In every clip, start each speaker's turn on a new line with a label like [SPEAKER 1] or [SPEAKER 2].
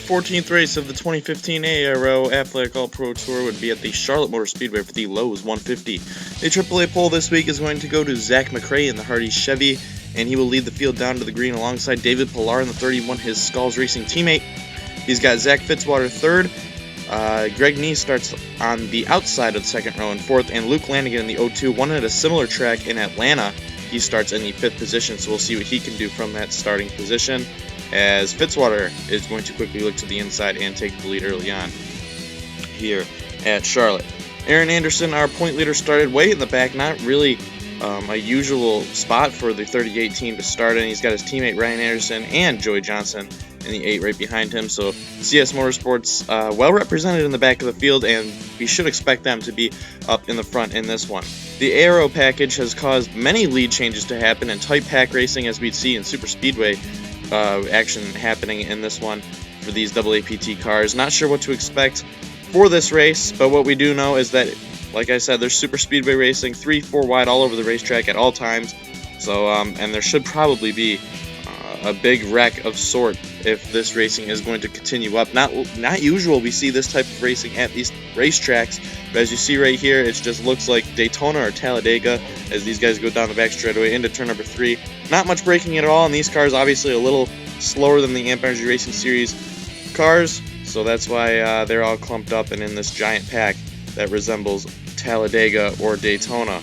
[SPEAKER 1] 14th race of the 2015 AARO Aflac All-Pro Tour would be at the Charlotte Motor Speedway for the Lowe's 150. The AAA pole this week is going to go to Zach McRae in the Hardy Chevy, and he will lead the field down to the green alongside David Pillar in the 31, his Skulls Racing teammate. He's got Zach Fitzwater third. Greg Nee starts on the outside of the second row in fourth, and Luke Lanigan in the 02, one at a similar track in Atlanta. He starts in the fifth position, so we'll see what he can do from that starting position, as Fitzwater is going to quickly look to the inside and take the lead early on here at Charlotte. Aaron Anderson, our point leader, started way in the back, not really a usual spot for the 38 team to start in. He's got his teammate Ryan Anderson and Joey Johnson in the 8 right behind him, so CS Motorsports well represented in the back of the field, and we should expect them to be up in the front in this one. The AARO package has caused many lead changes to happen in tight pack racing, as we'd see in Super Speedway action happening in this one for these AAPT cars. Not sure what to expect for this race, but what we do know is that, like I said, there's Super Speedway racing 3-4 wide all over the racetrack at all times, so and there should probably be a big wreck of sort if this racing is going to continue up. Not usual we see this type of racing at these racetracks, but as you see right here, it just looks like Daytona or Talladega as these guys go down the back straightaway into turn number 3. Not much braking at all, and these cars obviously a little slower than the Amp Energy Racing Series cars, so that's why they're all clumped up and in this giant pack that resembles Talladega or Daytona.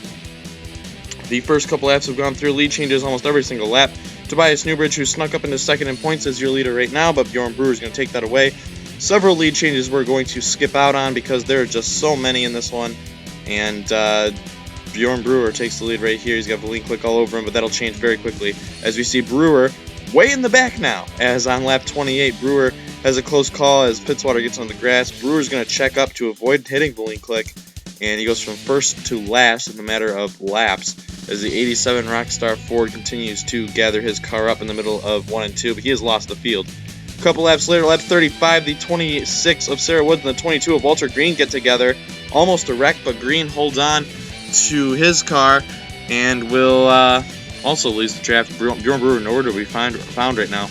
[SPEAKER 1] The first couple laps have gone through lead changes almost every single lap. Tobias Newbridge, who snuck up into second in points, is your leader right now, but Bjorn Brewer is going to take that away. Several lead changes we're going to skip out on because there are just so many in this one, and Bjorn Brewer takes the lead right here. He's got the lean click all over him, but that'll change very quickly as we see Brewer way in the back now, as on lap 28, Brewer has a close call as Fitzwater gets on the grass. Brewer's going to check up to avoid hitting the lean click, and he goes from first to last in a matter of laps as the 87 Rockstar Ford continues to gather his car up in the middle of 1 and 2, but he has lost the field. A couple laps later, lap 35, the 26 of Sarah Woods and the 22 of Walter Green get together. Almost a wreck, but Green holds on to his car and will also lose the draft. Bjorn Brewer nowhere to be found right now.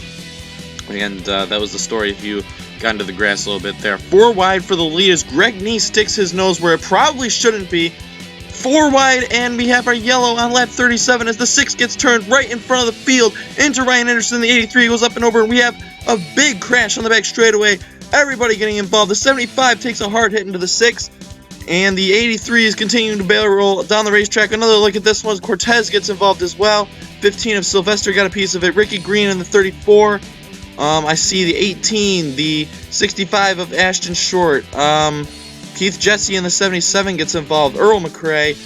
[SPEAKER 1] And that was the story if you got into the grass a little bit there. 4 wide for the lead as Greg Nee sticks his nose where it probably shouldn't be. 4 wide, and we have our yellow on lap 37 as the 6 gets turned right in front of the field into Ryan Anderson. The 83 goes up and over, and we have a big crash on the back straightaway. Everybody getting involved. The 75 takes a hard hit into the 6, and the 83 is continuing to barrel roll down the racetrack. Another look at this one. Cortez gets involved as well. 15 of Sylvester got a piece of it. Ricky Green in the 34. I see the 18, the 65 of Ashton Short. Keith Jesse in the 77 gets involved. Earl McRae,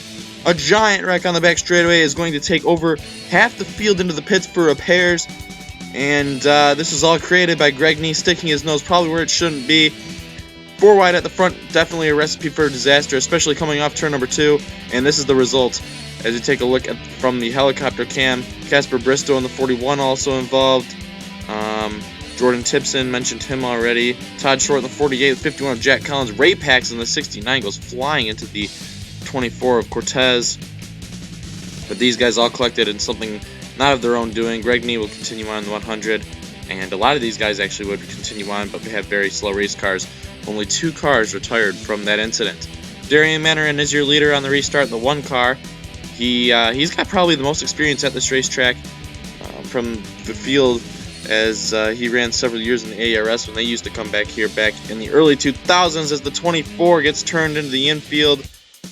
[SPEAKER 1] a giant wreck on the back straightaway, is going to take over half the field into the pits for repairs. And this is all created by Greg Nee sticking his nose probably where it shouldn't be. 4 wide at the front, definitely a recipe for disaster, especially coming off turn number 2. And this is the result as you take a look at from the helicopter cam. Casper Bristow in the 41 also involved. Jordan Tipson, mentioned him already. Todd Short in the 48, the 51 of Jack Collins. Ray Pax in the 69 goes flying into the 24 of Cortez. But these guys all collected in something not of their own doing. Greg Nee will continue on the 100, and a lot of these guys actually would continue on, but they have very slow race cars. Only 2 cars retired from that incident. Darian Manarin is your leader on the restart in the 1 car. He's got probably the most experience at this racetrack from the field, as he ran several years in the ARS when they used to come back here back in the early 2000s, as the 24 gets turned into the infield,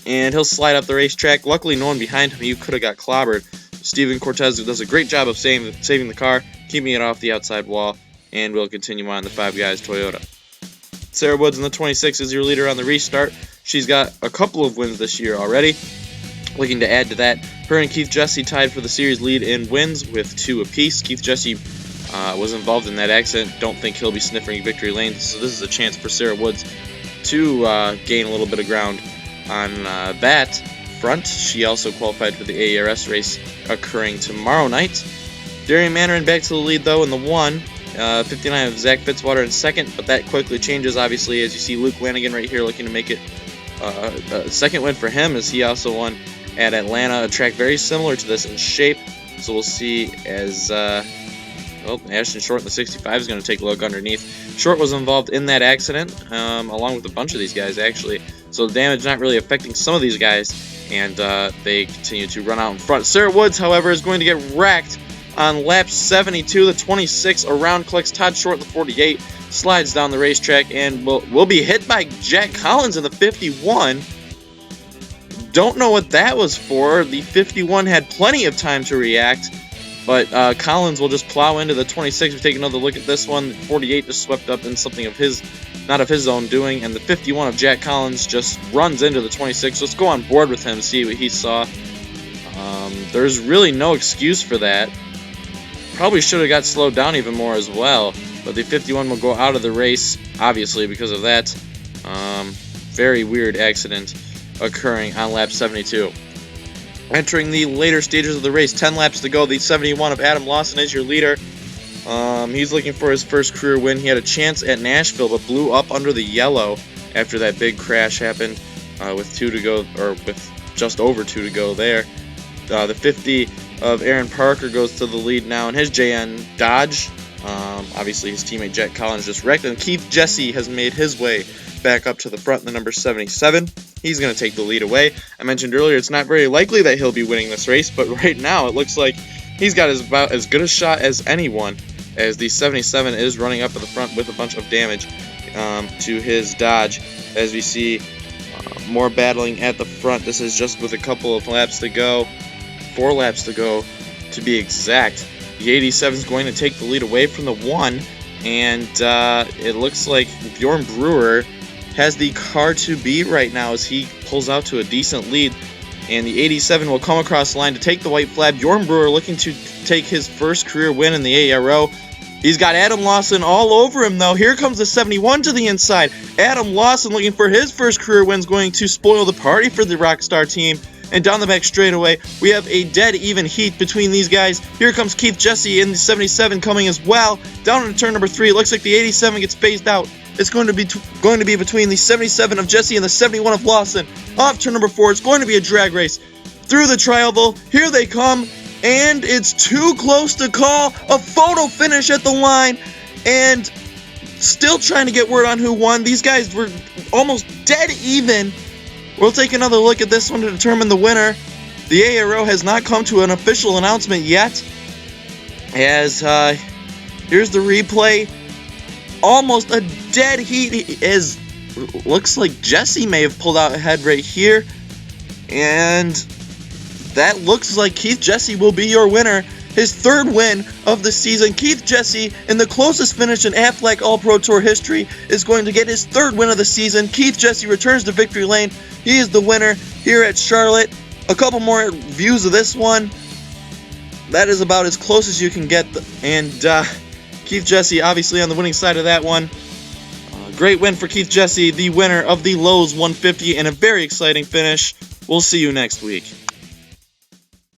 [SPEAKER 1] and he'll slide up the racetrack. Luckily, no one behind him. He could have got clobbered. Steven Cortez does a great job of saving the car, keeping it off the outside wall, and will continue on the 5 guys Toyota. Sarah Woods in the 26 is your leader on the restart. She's got a couple of wins this year already. Looking to add to that, her and Keith Jesse tied for the series lead in wins with 2 apiece. Keith Jesse was involved in that accident. Don't think he'll be sniffing victory lane, so this is a chance for Sarah Woods to gain a little bit of ground on that front. She also qualified for the AARS race occurring tomorrow night. Darian Manarin back to the lead though in the 1. 59 of Zach Fitzwater in second, but that quickly changes obviously as you see Luke Lanigan right here looking to make it a second win for him, as he also won at Atlanta, a track very similar to this in shape. So we'll see as Well, Ashton Short in the 65 is going to take a look underneath. Short was involved in that accident, along with a bunch of these guys, actually. So the damage not really affecting some of these guys, and they continue to run out in front. Sarah Woods, however, is going to get wrecked on lap 72. The 26 around collects Todd Short in the 48, slides down the racetrack, and will be hit by Jack Collins in the 51. Don't know what that was for. The 51 had plenty of time to react, but Collins will just plow into the 26. We take another look at this one. 48 just swept up in something of his, not of his own doing, and the 51 of Jack Collins just runs into the 26. Let's go on board with him, see what he saw. There's really no excuse for that. Probably should have got slowed down even more as well, but the 51 will go out of the race, obviously, because of that. Very weird accident occurring on lap 72. Entering the later stages of the race, 10 laps to go. The 71 of Adam Lawson is your leader. He's looking for his first career win. He had a chance at Nashville, but blew up under the yellow after that big crash happened with 2 to go, or with just over 2 to go there. The 50 of Aaron Parker goes to the lead now in his JN Dodge. Obviously, his teammate Jack Collins just wrecked, and Keith Jesse has made his way back up to the front in the number 77. He's going to take the lead away. I mentioned earlier it's not very likely that he'll be winning this race, but right now it looks like he's got about as good a shot as anyone, as the 77 is running up at the front with a bunch of damage to his Dodge. As we see more battling at the front. This is just with a couple of laps to go, 4 laps to go to be exact. The 87 is going to take the lead away from the 1, and it looks like Bjorn Brewer has the car to beat right now as he pulls out to a decent lead, and the 87 will come across the line to take the white flag. Bjorn Brewer looking to take his first career win in the AARO. He's got Adam Lawson all over him, though. Here comes the 71 to the inside. Adam Lawson looking for his first career win, is going to spoil the party for the Rockstar team. And down the back straightaway, we have a dead even heat between these guys. Here comes Keith Jesse in the 77 coming as well. Down into turn number 3, it looks like the 87 gets phased out. It's going to be between the 77 of Jesse and the 71 of Lawson. Off turn number 4, it's going to be a drag race. Through the tri-oval, here they come, and it's too close to call. A photo finish at the line, and still trying to get word on who won. These guys were almost dead even. We'll take another look at this one to determine the winner. The AARO has not come to an official announcement yet, as here's the replay. Almost a dead heat, as looks like Jesse may have pulled out ahead right here, and that looks like Keith Jesse will be your winner. His 3rd win of the season. Keith Jesse, in the closest finish in Aflac All-Pro Tour history, is going to get his 3rd win of the season. Keith Jesse returns to victory lane. He is the winner here at Charlotte. A couple more views of this one. That is about as close as you can get. And Keith Jesse obviously on the winning side of that one. Great win for Keith Jesse, the winner of the Lowe's 150, and a very exciting finish. We'll see you next week.